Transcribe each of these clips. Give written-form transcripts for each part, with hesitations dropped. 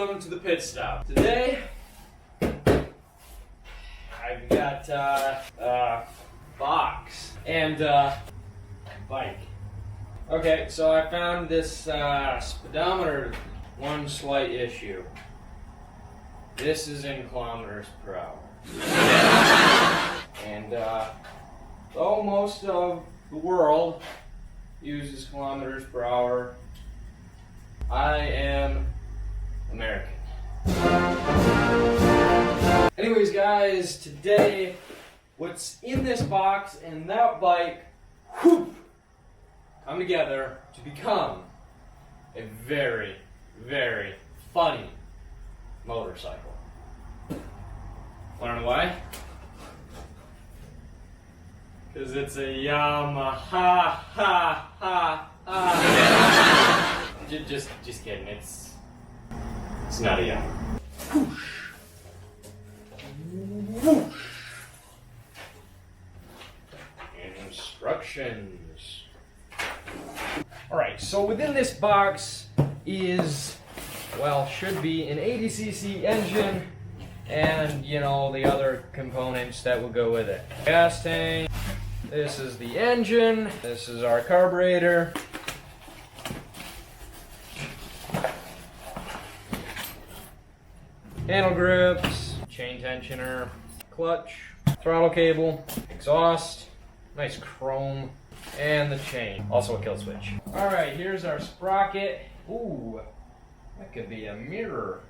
welcome to the pit stop. Today, I've got box and bike. Okay, so I found this speedometer. One slight issue. This is in kilometers per hour. And though most of the world uses kilometers per hour, I am American. Anyways, guys, today, what's in this box and that bike, whoop, come together to become a very, very funny motorcycle. Wanna know why? Because it's a Yamaha, ha, ha, ha. Just kidding. It's not a Yamaha. Whoosh. Whoosh. Instructions. Alright, so within this box is, well, should be an 80cc engine and, you know, the other components that will go with it. Gas tank. This is the engine. This is our carburetor. Handle grips, chain tensioner, clutch, throttle cable, exhaust, nice chrome, and the chain. Also a kill switch. Alright, here's our sprocket. Ooh, that could be a mirror.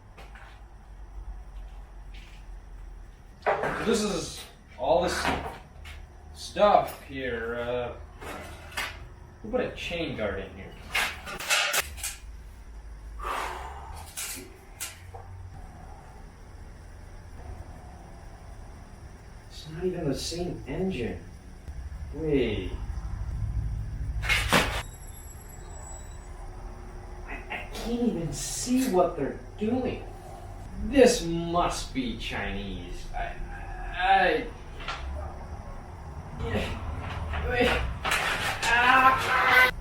So this is all this stuff here. We'll put a chain guard in here. It's not even the same engine. Wait. I can't even see what they're doing. This must be Chinese.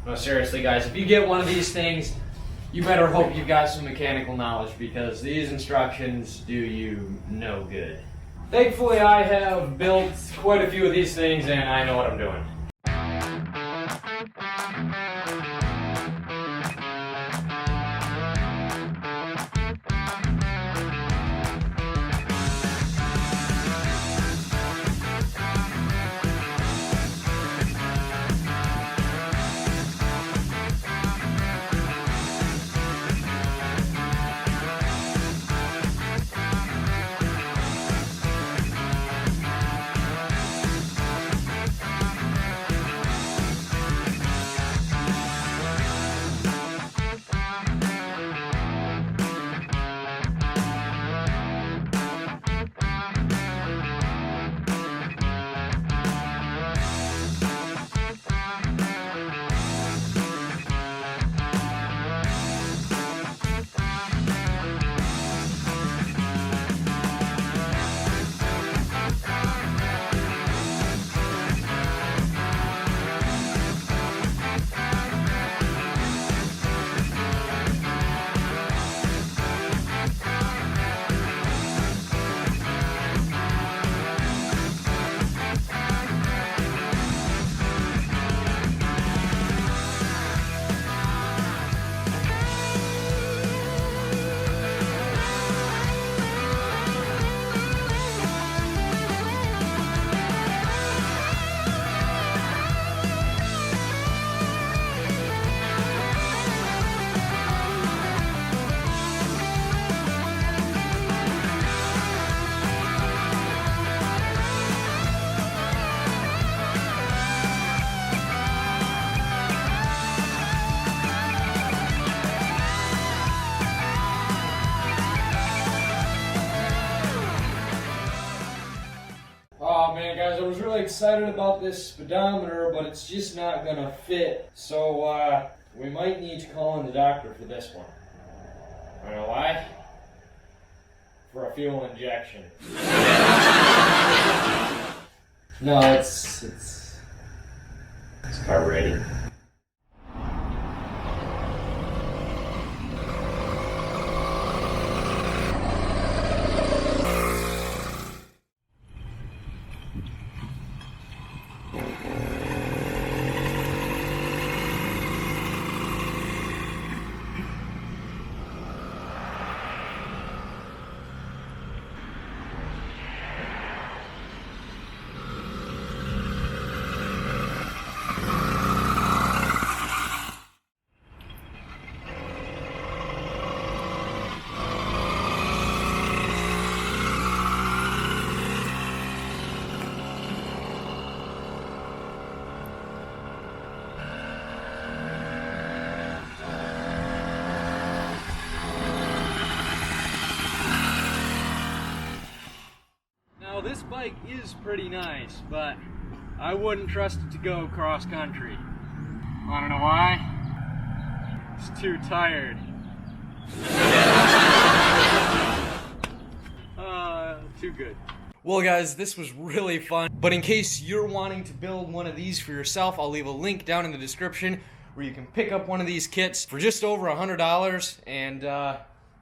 No, seriously, guys, if you get one of these things, you better hope you've got some mechanical knowledge, because these instructions do you no good. Thankfully, I have built quite a few of these things, and I know what I'm doing. Oh man, guys, I was really excited about this speedometer, but it's just not gonna fit. So we might need to call in the doctor for this one. I don't know why? For a fuel injection. No, it's carbureted. This bike is pretty nice, but I wouldn't trust it to go cross country. Wanna know why? It's too tired. Too good. Well guys, this was really fun, but in case you're wanting to build one of these for yourself, I'll leave a link down in the description where you can pick up one of these kits for just over $100 and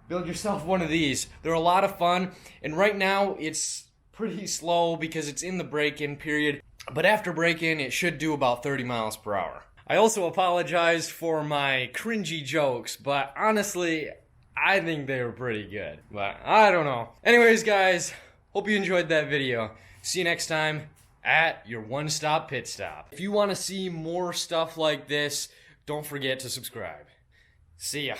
build yourself one of these. They're a lot of fun, and right now it's pretty slow because it's in the break-in period, but after break-in it should do about 30 miles per hour. I also apologize for my cringy jokes, but honestly I think they were pretty good, but I don't know. Anyways guys, hope you enjoyed that video. See you next time at your one-stop pit stop. If you want to see more stuff like this, don't forget to subscribe. See ya.